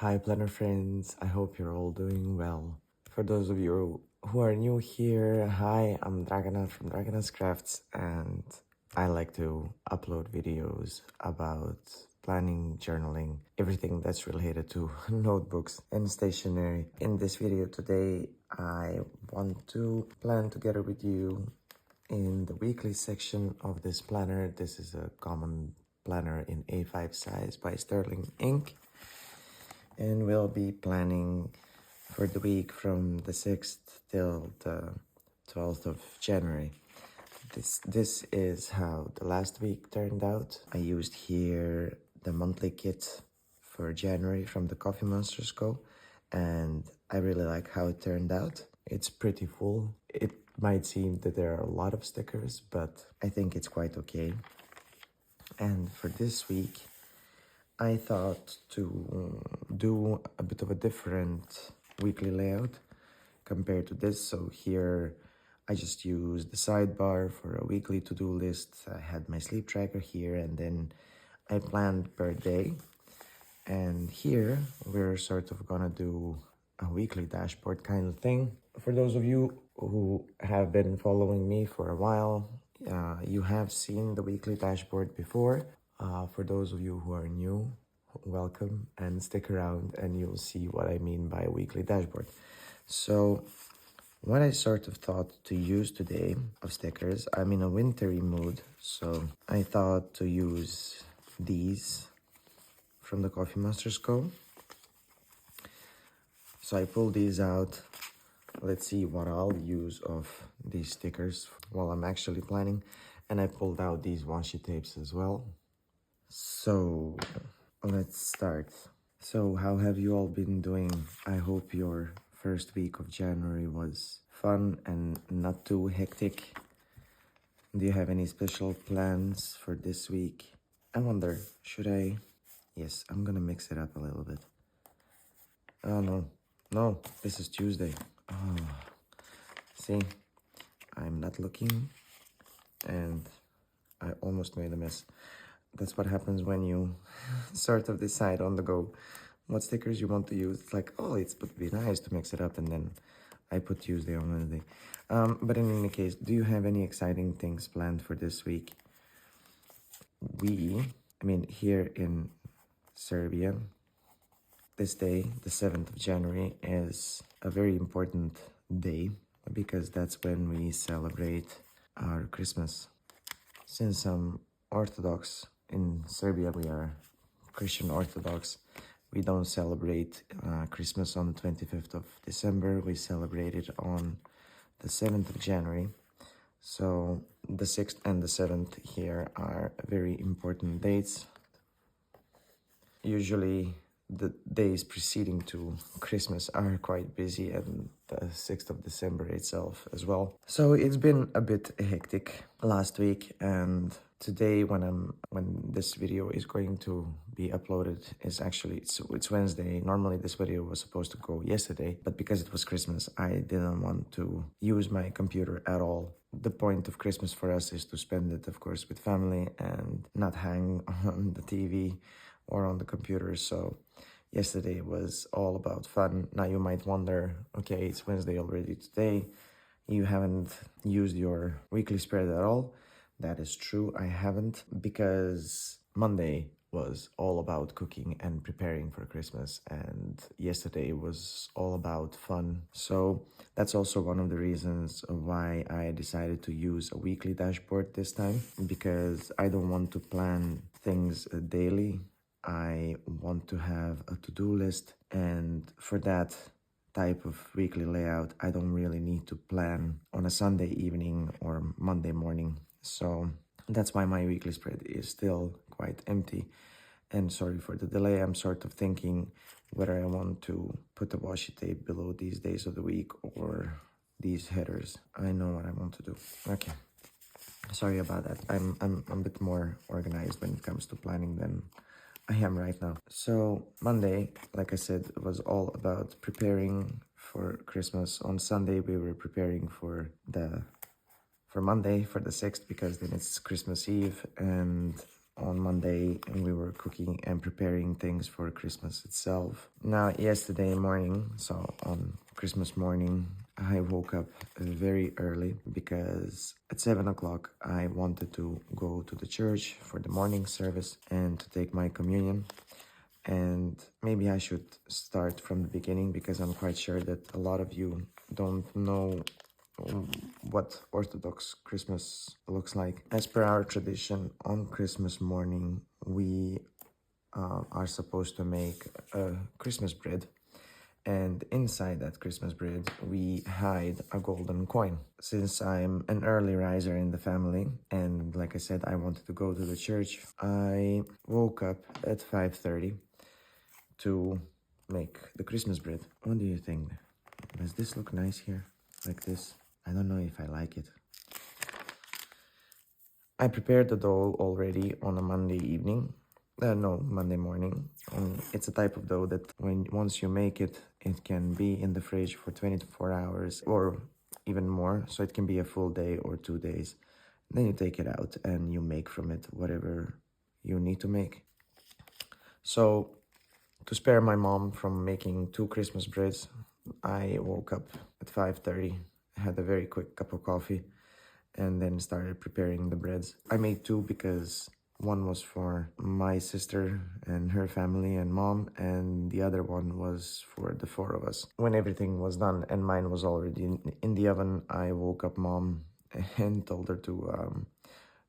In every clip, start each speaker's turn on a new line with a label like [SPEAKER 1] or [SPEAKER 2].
[SPEAKER 1] Hi planner friends, I hope you're all doing well. For those of you who are new here, hi, I'm Dragonat from Dragonat's Crafts and I like to upload videos about planning, journaling, everything that's related to notebooks and stationery. In this video today, I want to plan together with you in the weekly section of this planner. This is a common planner in A5 size by Sterling Ink. And we'll be planning for the week from the 6th till the 12th of January. This is how the last week turned out. I used here the monthly kit for January from the Coffee Monsterz Co. And I really like how it turned out. It's pretty full. It might seem that there are a lot of stickers, but I think it's quite okay. And for this week, I thought to do a bit of a different weekly layout compared to this. So here I just used the sidebar for a weekly to-do list. I had my sleep tracker here and then I planned per day. And here we're sort of gonna do a weekly dashboard kind of thing. For those of you who have been following me for a while, you have seen the weekly dashboard before. For those of you who are new, welcome and stick around and you'll see what I mean by a weekly dashboard. So what I sort of thought to use today of stickers, I'm in a wintry mood, so I thought to use these from the Coffee Monsterz Co. So I pulled these out. Let's see what I'll use of these stickers while I'm actually planning. And I pulled out these washi tapes as well. So let's start. So how have you all been doing? I hope your first week of January was fun and not too hectic. Do you have any special plans for this week? I wonder, should I? Yes, I'm gonna mix it up a little bit. Oh no, this is Tuesday. Oh, see, I'm not looking and I almost made a mess. That's what happens when you sort of decide on the go what stickers you want to use. It's like, oh, it would be nice to mix it up, and then I put Tuesday on Wednesday. But in any case, do you have any exciting things planned for this week? Here in Serbia, this day, the 7th of January, is a very important day because that's when we celebrate our Christmas. Since I'm Orthodox, in Serbia we are Christian Orthodox, we don't celebrate Christmas on the 25th of December, we celebrate it on the 7th of January. So the 6th and the 7th here are very important dates. Usually the days preceding to Christmas are quite busy, and the 6th of December itself as well. So it's been a bit hectic last week, and today when this video is going to be uploaded is actually it's Wednesday. Normally this video was supposed to go yesterday, but because it was Christmas, I didn't want to use my computer at all. The point of Christmas for us is to spend it, of course, with family and not hang on the TV or on the computer. So yesterday was all about fun. Now you might wonder, okay, it's Wednesday already today. You haven't used your weekly spread at all. That is true, I haven't, because Monday was all about cooking and preparing for Christmas, and yesterday was all about fun. So that's also one of the reasons why I decided to use a weekly dashboard this time, because I don't want to plan things daily. I want to have a to-do list, and for that type of weekly layout, I don't really need to plan on a Sunday evening or Monday morning. So that's why my weekly spread is still quite empty. And sorry for the delay, I'm sort of thinking whether I want to put a washi tape below these days of the week or these headers. I know what I want to do. Okay, sorry about that. I'm a bit more organized when it comes to planning than I am right now. So Monday, like I said, was all about preparing for Christmas. On Sunday, we were preparing for Monday, for the 6th, because then it's Christmas Eve. And on Monday, and we were cooking and preparing things for Christmas itself. Now, yesterday morning, so on Christmas morning, I woke up very early because at 7 o'clock I wanted to go to the church for the morning service and to take my communion. And maybe I should start from the beginning because I'm quite sure that a lot of you don't know what Orthodox Christmas looks like. As per our tradition, on Christmas morning, we are supposed to make a Christmas bread. And inside that Christmas bread, we hide a golden coin. Since I'm an early riser in the family, and like I said, I wanted to go to the church, I woke up at 5:30 to make the Christmas bread. What do you think? Does this look nice here? Like this? I don't know if I like it. I prepared the dough already on a Monday evening. Monday morning. It's a type of dough that once you make it, it can be in the fridge for 24 hours or even more. So it can be a full day or 2 days. Then you take it out and you make from it whatever you need to make. So to spare my mom from making 2 Christmas breads, I woke up at 5:30, had a very quick cup of coffee, and then started preparing the breads. I made 2 because one was for my sister and her family and mom, and the other one was for the 4 of us. When everything was done and mine was already in the oven, I woke up mom and told her to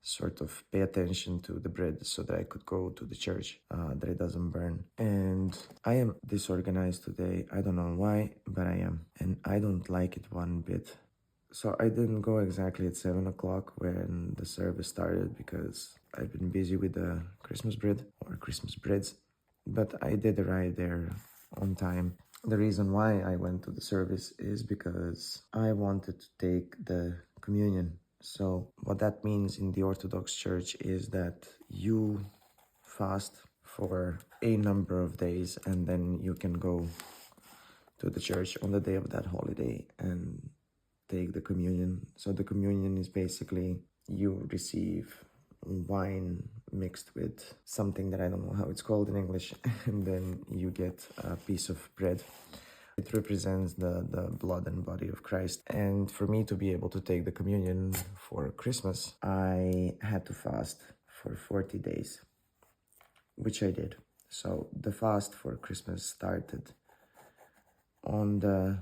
[SPEAKER 1] sort of pay attention to the bread so that I could go to the church, that it doesn't burn. And I am disorganized today. I don't know why, but I am. And I don't like it one bit. So I didn't go exactly at 7 o'clock when the service started because I've been busy with the Christmas bread or Christmas breads. But I did arrive there on time. The reason why I went to the service is because I wanted to take the communion. So what that means in the Orthodox Church is that you fast for a number of days and then you can go to the church on the day of that holiday and take the communion. So the communion is basically you receive wine mixed with something that I don't know how it's called in English, and then you get a piece of bread. It represents the blood and body of Christ. And for me to be able to take the communion for Christmas, I had to fast for 40 days, which I did. So the fast for Christmas started on the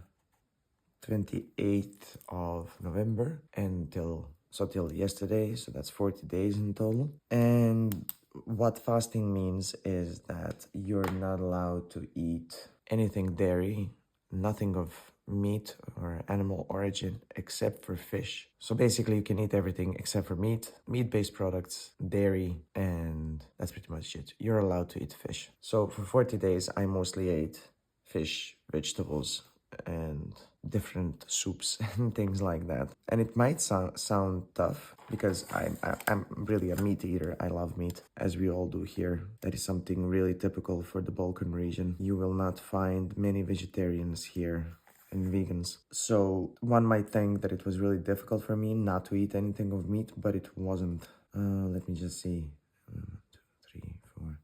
[SPEAKER 1] 28th of November till yesterday, so that's 40 days in total. And what fasting means is that you're not allowed to eat anything dairy, nothing of meat or animal origin except for fish. So basically you can eat everything except for meat-based products, dairy, and that's pretty much it. You're allowed to eat fish. So for 40 days I mostly ate fish, vegetables, and different soups and things like that. And it might sound tough because I'm really a meat eater. I love meat, as we all do here. That is something really typical for the Balkan region. You will not find many vegetarians here and vegans. So one might think that it was really difficult for me not to eat anything of meat, but it wasn't. Let me just see. 1, 2, 3, 4,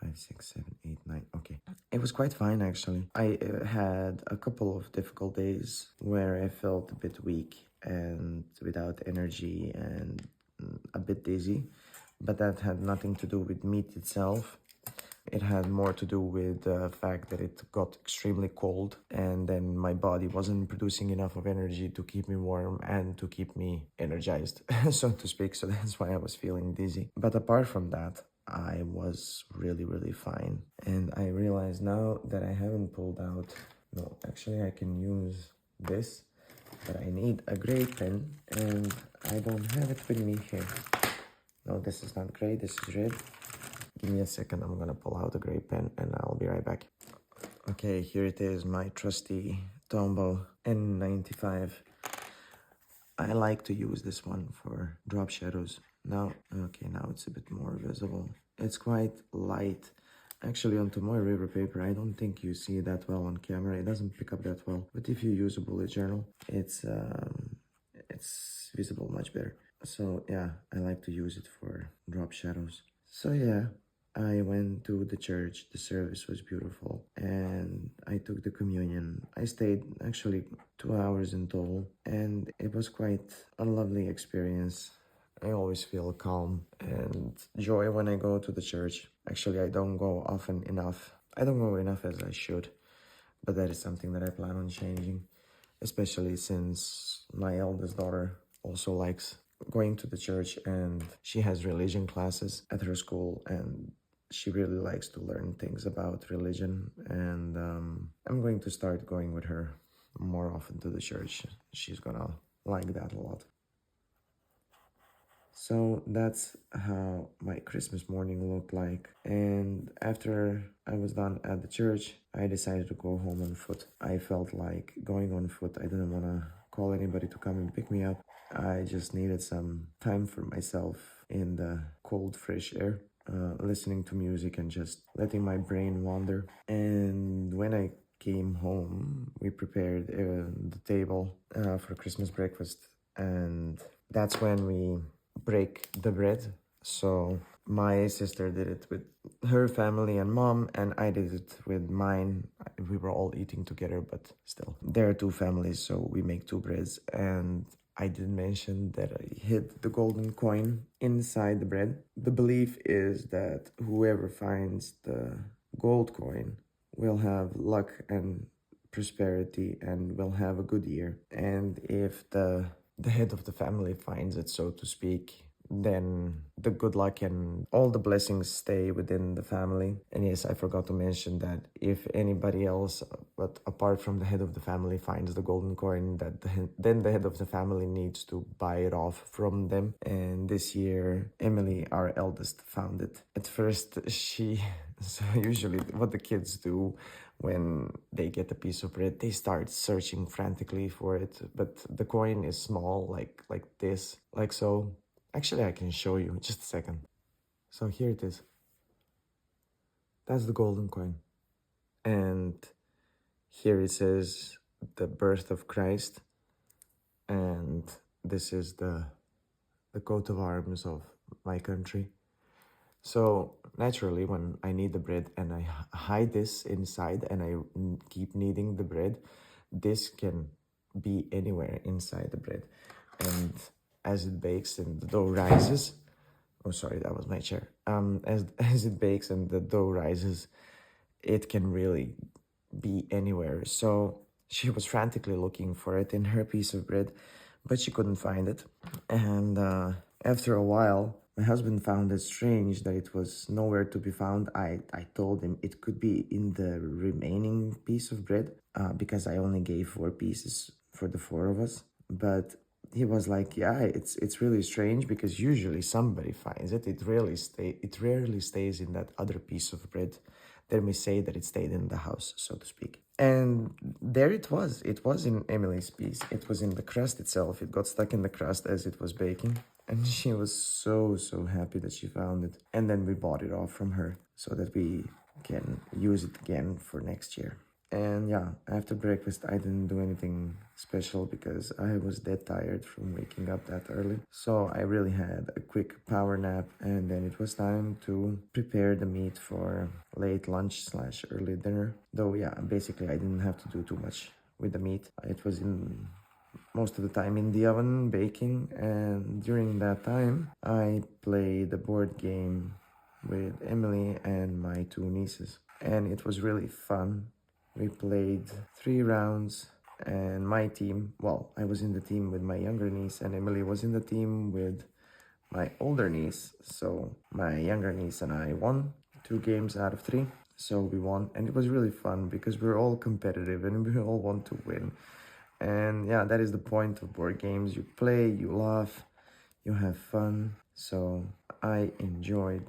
[SPEAKER 1] 5, 6, 7, 8, 9. Okay. It was quite fine, actually. I had a couple of difficult days where I felt a bit weak and without energy and a bit dizzy, but that had nothing to do with meat itself. It had more to do with the fact that it got extremely cold and then my body wasn't producing enough of energy to keep me warm and to keep me energized, so to speak. So that's why I was feeling dizzy. But apart from that, I was really, really fine. And I realize now that I haven't pulled out... No, actually I can use this, but I need a gray pen and I don't have it with me here. No, this is not gray, this is red. Give me a second, I'm gonna pull out a gray pen and I'll be right back. Okay, here it is, my trusty Tombow N95. I like to use this one for drop shadows. Now it's a bit more visible. It's quite light. Actually, on Tomoe River paper, I don't think you see that well on camera. It doesn't pick up that well. But if you use a bullet journal, it's visible much better. So yeah, I like to use it for drop shadows. So yeah, I went to the church, the service was beautiful, and I took the communion. I stayed actually 2 hours in total, and it was quite a lovely experience. I always feel calm and joy when I go to the church. Actually, I don't go often enough. I don't go enough as I should, but that is something that I plan on changing, especially since my eldest daughter also likes going to the church, and she has religion classes at her school, and she really likes to learn things about religion, and I'm going to start going with her more often to the church. She's gonna like that a lot. So that's how my Christmas morning looked like. And after I was done at the church, I decided to go home on foot. I felt like going on foot. I didn't want to call anybody to come and pick me up. I just needed some time for myself in the cold, fresh air, listening to music and just letting my brain wander. And when I came home, we prepared the table for Christmas breakfast. And that's when we break the bread. So my sister did it with her family and mom, and I did it with mine. We were all eating together, but still, there are two families, so we make two breads. And I did mention that I hid the golden coin inside the bread. The belief is that whoever finds the gold coin will have luck and prosperity and will have a good year. And if the head of the family finds it, so to speak, then the good luck and all the blessings stay within the family. And yes, I forgot to mention that if anybody else, but apart from the head of the family, finds the golden coin, then the head of the family needs to buy it off from them. And this year, Emily, our eldest, found it. At first, so usually what the kids do when they get a piece of bread, they start searching frantically for it. But the coin is small, like this, like so. Actually, I can show you, just a second. So here it is. That's the golden coin. And here it says the birth of Christ. And this is the coat of arms of my country. So naturally, when I need the bread and I hide this inside and I keep kneading the bread, this can be anywhere inside the bread. And as it bakes and the dough rises, oh sorry, that was my chair. As it bakes and the dough rises, it can really be anywhere. So she was frantically looking for it in her piece of bread, but she couldn't find it. And after a while, my husband found it strange that it was nowhere to be found. I told him it could be in the remaining piece of bread because I only gave 4 pieces for the 4 of us. But he was like, yeah, it's really strange because usually somebody finds it. It rarely stays in that other piece of bread. Let me say that it stayed in the house, so to speak. And there it was. It was in Emily's piece. It was in the crust itself. It got stuck in the crust as it was baking. And she was so happy that she found it. And then we bought it off from her so that we can use it again for next year. And yeah, after breakfast, I didn't do anything special because I was dead tired from waking up that early. So I really had a quick power nap, and then it was time to prepare the meat for late lunch / early dinner. Though yeah, basically I didn't have to do too much with the meat. It was in most of the time in the oven baking, and during that time I played the board game with Emily and my 2 nieces, and it was really fun. We played 3 rounds, and my team, well, I was in the team with my younger niece, and Emily was in the team with my older niece. So my younger niece and I won 2 games out of 3. So we won, and it was really fun because we're all competitive and we all want to win. And yeah, that is the point of board games. You play, you laugh, you have fun. So I enjoyed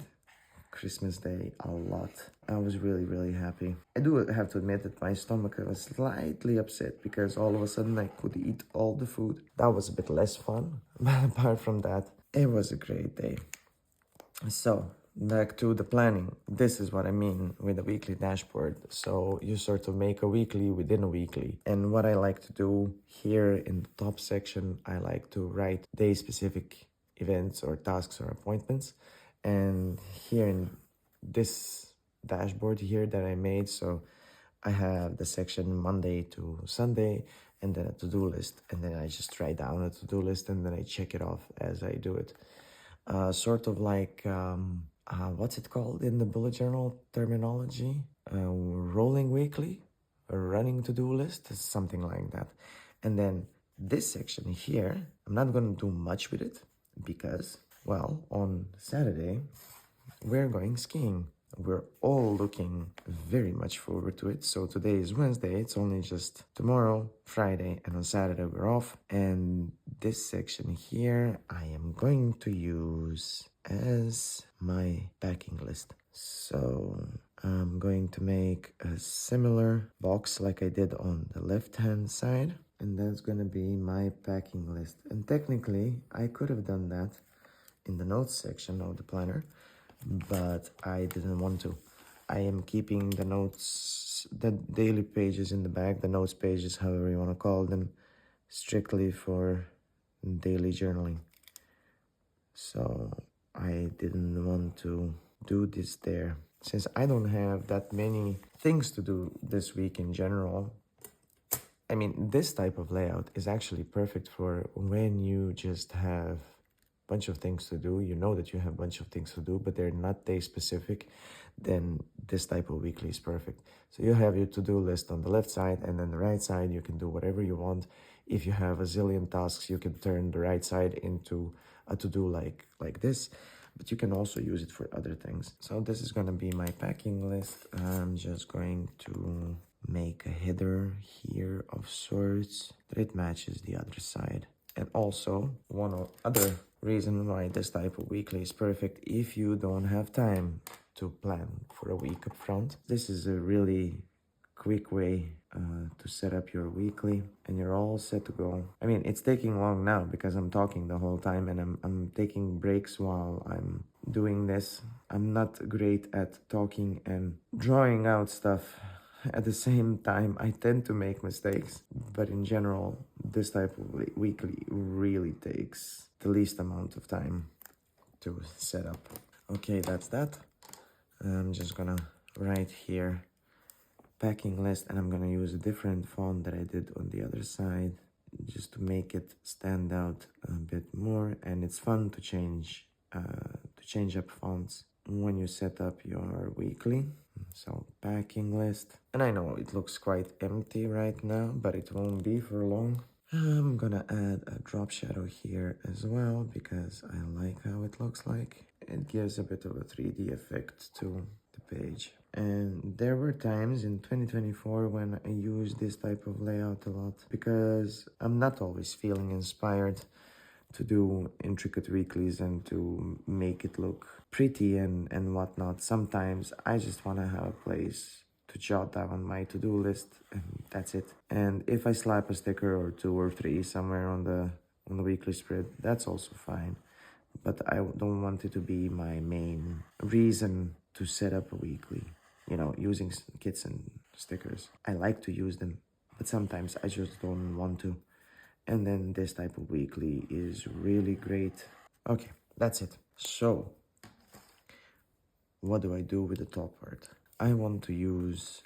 [SPEAKER 1] Christmas Day a lot. I was really happy. I do have to admit that my stomach was slightly upset because all of a sudden I could eat all the food. That was a bit less fun, but apart from that, it was a great day. So, back to the planning. This is what I mean with a weekly dashboard. So you sort of make a weekly within a weekly. And what I like to do here in the top section, I like to write day-specific events or tasks or appointments. And here in this dashboard here that I made, so I have the section Monday to Sunday, and then a to-do list, and then I just write down a to-do list and then I check it off as I do it. Sort of like what's it called in the bullet journal terminology? Rolling weekly, a running to-do list, something like that. And then this section here, I'm not gonna do much with it because, well, on Saturday we're going skiing. We're all looking very much forward to it. So today is Wednesday, it's only just tomorrow, Friday, and on Saturday we're off. And this section here I am going to use as my packing list. So I'm going to make a similar box like I did on the left hand side, and that's gonna be my packing list. And technically I could have done that in the notes section of the planner, but I didn't want to. I am keeping the notes, the daily pages in the back, the notes pages, however you want to call them, strictly for daily journaling. So I didn't want to do this there. Since I don't have that many things to do this week in general, I mean, this type of layout is actually perfect for when you just have bunch of things to do. You know that you have a bunch of things to do, but they're not day specific. Then this type of weekly is perfect. So you have your to-do list on the left side, and then the right side you can do whatever you want. If you have a zillion tasks, you can turn the right side into a to-do like this, but you can also use it for other things. So this is going to be my packing list. I'm just going to make a header here of sorts that it matches the other side. And also, one other reason why this type of weekly is perfect if you don't have time to plan for a week up front. This is a really quick way to set up your weekly, and you're all set to go. I mean, it's taking long now because I'm talking the whole time, and I'm taking breaks while I'm doing this. I'm not great at talking and drawing out stuff at the same time. I tend to make mistakes, but in general, this type of weekly really takes the least amount of time to set up. Okay, that's that. I'm just gonna write here packing list, and I'm gonna use a different font that I did on the other side just to make it stand out a bit more. And it's fun to change up fonts when you set up your weekly. So packing list, and I know it looks quite empty right now, but it won't be for long. I'm gonna add a drop shadow here as well because I like how it looks like. It gives a bit of a 3D effect to the page. And there were times in 2024 when I used this type of layout a lot because I'm not always feeling inspired to do intricate weeklies and to make it look pretty and whatnot. Sometimes I just want to have a place to jot down my to-do list, and that's it. And if I slap a sticker or 2 or 3 somewhere on the weekly spread, that's also fine. But I don't want it to be my main reason to set up a weekly. You know, using kits and stickers. I like to use them, but sometimes I just don't want to. And then this type of weekly is really great. Okay, that's it. So, what do I do with the top part? I want to use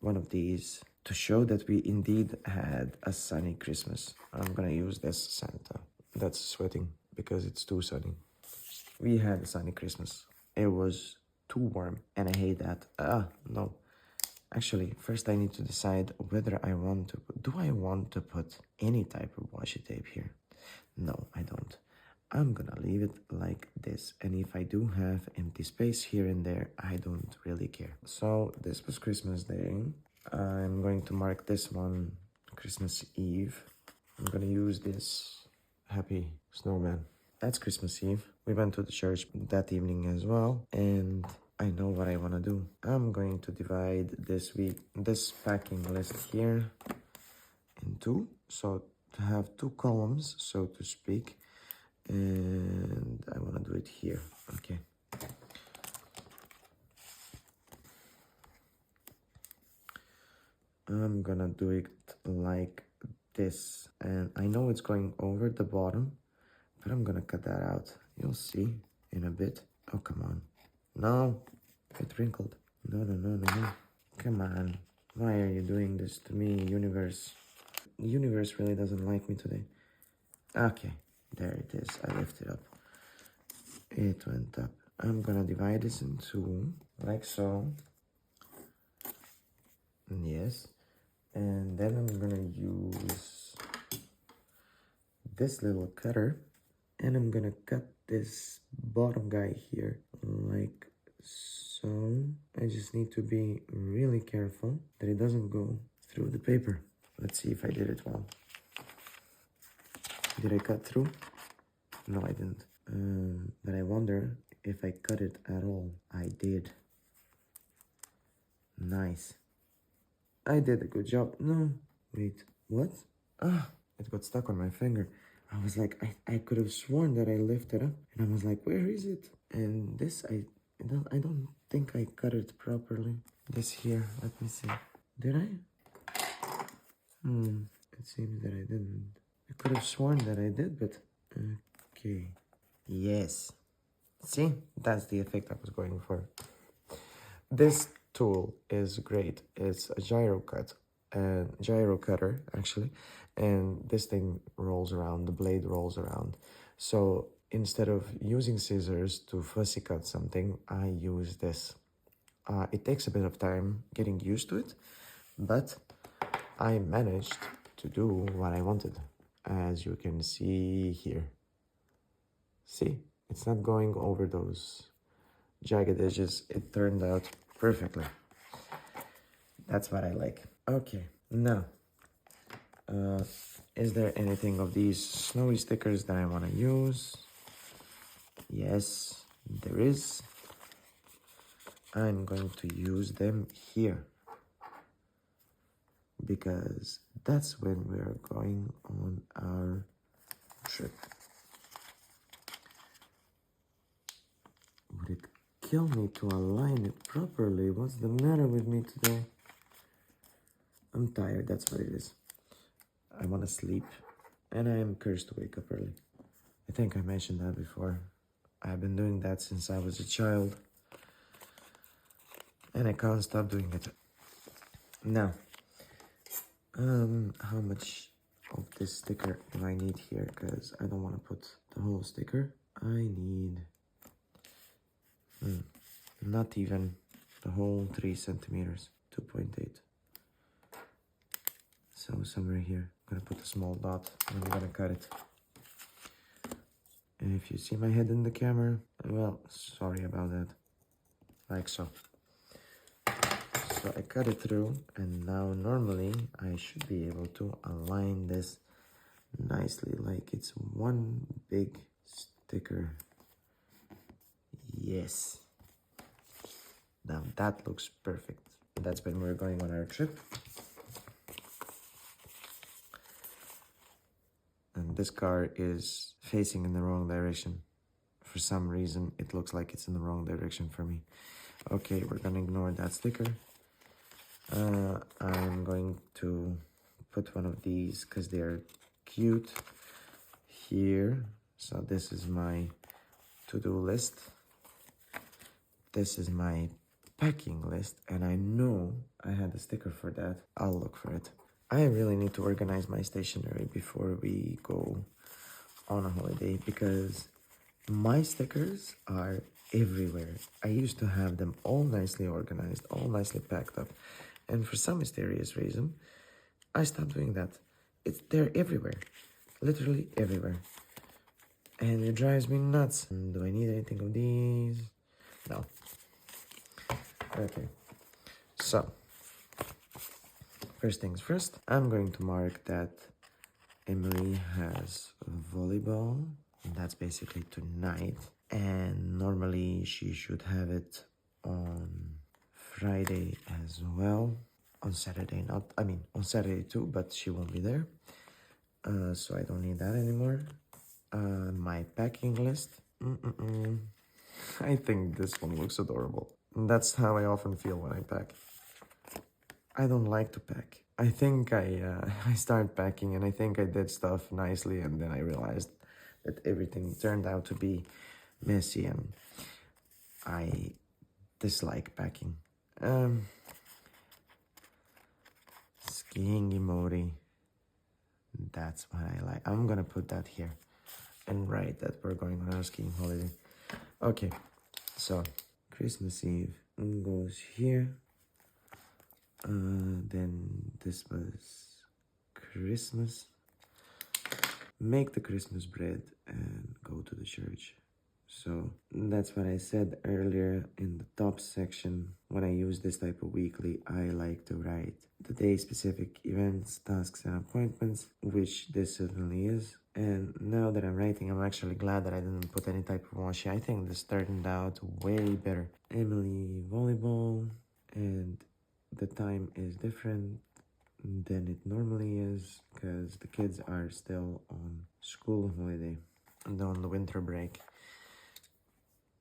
[SPEAKER 1] one of these to show that we indeed had a sunny Christmas. I'm gonna use this Santa. That's sweating because it's too sunny. We had a sunny Christmas. It was too warm, and I hate that. No. Actually, first I need to decide whether I want to... Do I want to put any type of washi tape here? No, I don't. I'm gonna leave it like this. And if I do have empty space here and there, I don't really care. So this was Christmas Day. I'm going to mark this one Christmas Eve. I'm gonna use this happy snowman. That's Christmas Eve. We went to the church that evening as well, and I know what I want to do. I'm going to divide this packing list here in 2, so to have 2 columns, so to speak, and I want to do it here. Okay. I'm gonna do it like this, and I know it's going over the bottom, but I'm gonna cut that out. You'll see in a bit. Oh, come on. No, it wrinkled. No, no, no, no, no. Come on. Why are you doing this to me, universe? Universe really doesn't like me today. Okay, there it is. I lift it up. It went up. I'm gonna divide this in two, like so. Yes. And then I'm gonna use this little cutter, and I'm gonna cut this bottom guy here, like so. I just need to be really careful that it doesn't go through the paper. Let's see if I did it well. Did I cut through? No, I didn't. But I wonder if I cut it at all. I did. Nice. I did a good job. No, wait, what? Ah, it got stuck on my finger. I was like, I could have sworn that I lifted up, and I was like, where is it? And this, I don't think I cut it properly. This here, let me see. Did I? It seems that I didn't. I could have sworn that I did, but okay. Yes. See, that's the effect I was going for. This tool is great. It's a gyro cutter actually, and this thing rolls around, the blade rolls around. So instead of using scissors to fussy cut something, I use this. It takes a bit of time getting used to it, but I managed to do what I wanted, as you can see here. See, it's not going over those jagged edges. It turned out perfectly. That's what I like. Okay, now, is there anything of these snowy stickers that I want to use? Yes, there is. I'm going to use them here, because that's when we are going on our trip. Would it kill me to align it properly? What's the matter with me today? I'm tired, that's what it is. I want to sleep, and I am cursed to wake up early. I think I mentioned that before. I've been doing that since I was a child, and I can't stop doing it. Now, how much of this sticker do I need here? Because I don't want to put the whole sticker. I need not even the whole 3 centimeters, 2.8. So somewhere here, I'm gonna put a small dot and I'm gonna cut it. And if you see my head in the camera, well, sorry about that. Like so. So I cut it through, and now normally I should be able to align this nicely, like it's one big sticker. Yes. Now that looks perfect. That's when we're going on our trip. And this car is facing in the wrong direction. For some reason, it looks like it's in the wrong direction for me. Okay, we're gonna ignore that sticker. I'm going to put one of these because they're cute here. So this is my to-do list. This is my packing list, and I know I had a sticker for that. I'll look for it. I really need to organize my stationery before we go on a holiday, because my stickers are everywhere. I used to have them all nicely organized, all nicely packed up, and for some mysterious reason, I stopped doing that. They're everywhere, literally everywhere, and it drives me nuts. Do I need anything of these? No. Okay, so first things first, I'm going to mark that Emily has volleyball, and that's basically tonight, and normally she should have it on Friday as well. On Saturday, on Saturday too, but she won't be there, so I don't need that anymore. My packing list, I think this one looks adorable. That's how I often feel when I pack. I don't like to pack. I think I started packing, and I think I did stuff nicely, and then I realized that everything turned out to be messy, and I dislike packing. Skiing emoji. That's what I like. I'm gonna put that here and write that we're going on our skiing holiday. Okay, so Christmas Eve goes here. Then this was Christmas. Make the Christmas bread and go to the church. So that's what I said earlier in the top section. When I use this type of weekly, I like to write the day-specific events, tasks, and appointments, which this certainly is. And now that I'm writing, I'm actually glad that I didn't put any type of washi. I think this turned out way better. Emily volleyball, and the time is different than it normally is because the kids are still on school holiday and on the winter break.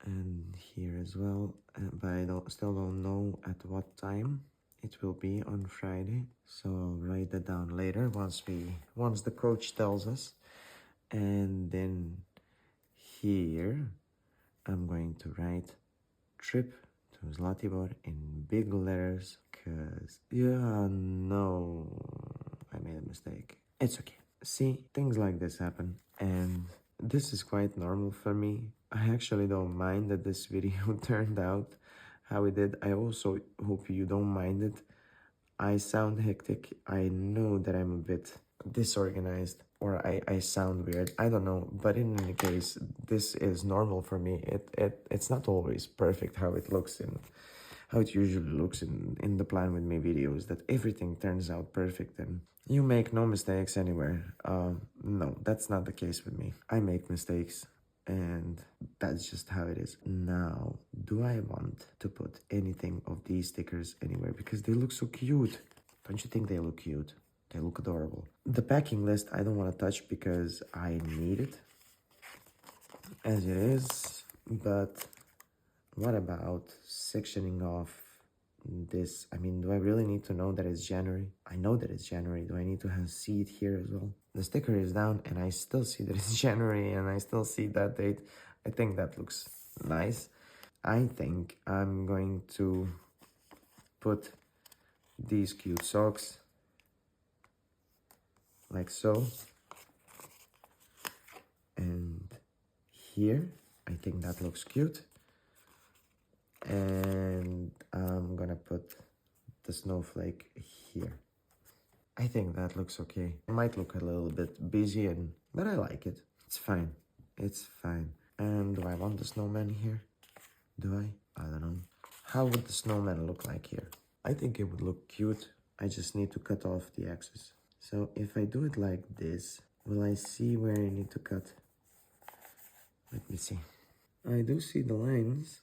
[SPEAKER 1] And here as well, but I still don't know at what time it will be on Friday, so I'll write that down later once the coach tells us. And then here I'm going to write trip to Zlatibor in big letters, because no, I made a mistake. It's okay. See, things like this happen, and this is quite normal for me. I actually don't mind that this video turned out how it did. I also hope you don't mind it. I sound hectic. I know that I'm a bit disorganized, or I sound weird. I don't know, but in any case, this is normal for me. It's not always perfect how it looks in how it usually looks in the Plan With Me videos, that everything turns out perfect and you make no mistakes anywhere. No, that's not the case with me. I make mistakes, and that's just how it is. Now, do I want to put anything of these stickers anywhere? Because they look so cute. Don't you think they look cute? They look adorable. The packing list, I don't want to touch because I need it as it is, but what about sectioning off this? I mean, do I really need to know that it's January? I know that it's January. Do I need to see it here as well? The sticker is down and I still see that it's January and I still see that date. I think that looks nice. I think I'm going to put these cute socks like so. And here, I think that looks cute. And I'm gonna put the snowflake here. I think that looks okay. It might look a little bit busy, but I like it. It's fine. It's fine. And do I want the snowman here? Do I? I don't know. How would the snowman look like here? I think it would look cute. I just need to cut off the axis. So if I do it like this, will I see where I need to cut? Let me see. I do see the lines.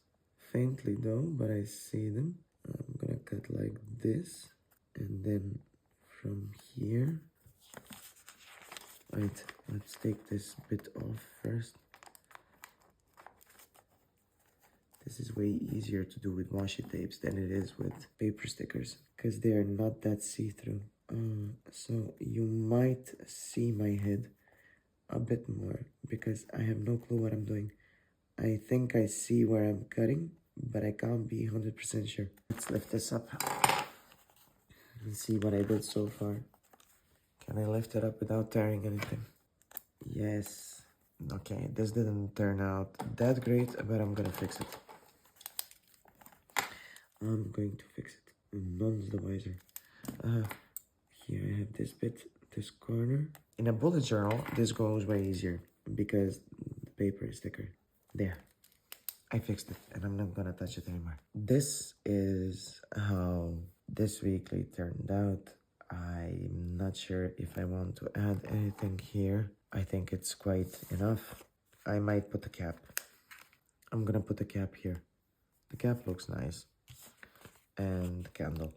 [SPEAKER 1] Faintly though, but I see them. I'm gonna cut like this, and then from here, right, let's take this bit off first. This is way easier to do with washi tapes than it is with paper stickers, because they are not that see-through. So you might see my head a bit more, because I have no clue what I'm doing. I think I see where I'm cutting, but I can't be 100% sure. Let's lift this up and see what I did so far. Can I lift it up without tearing anything? Yes. Okay, this didn't turn out that great, but I'm gonna fix it. I'm going to fix it. None's the wiser. Here I have this bit, this corner. In a bullet journal, this goes way easier because the paper is thicker. There. I fixed it, and I'm not gonna touch it anymore. This is how this weekly turned out. I'm not sure if I want to add anything here. I think it's quite enough. I might put a cap. I'm gonna put a cap here. The cap looks nice. And the candle.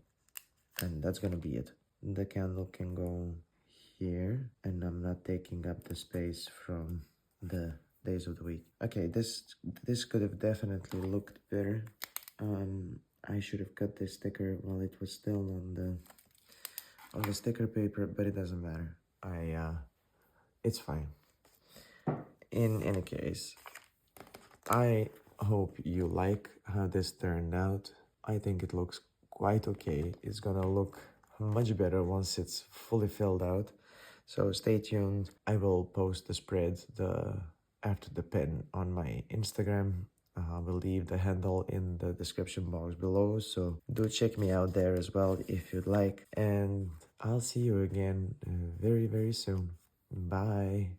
[SPEAKER 1] And that's gonna be it. The candle can go here, and I'm not taking up the space from the days of the week. Okay, this could have definitely looked better. I should have cut this sticker while it was still on the sticker paper, but it doesn't matter. It's fine. In any case, I hope you like how this turned out. I think it looks quite okay. It's gonna look much better once it's fully filled out. So stay tuned. I will post the spread after the pen on my Instagram. I will leave the handle in the description box below, so do check me out there as well if you'd like. And I'll see you again very, very soon. Bye.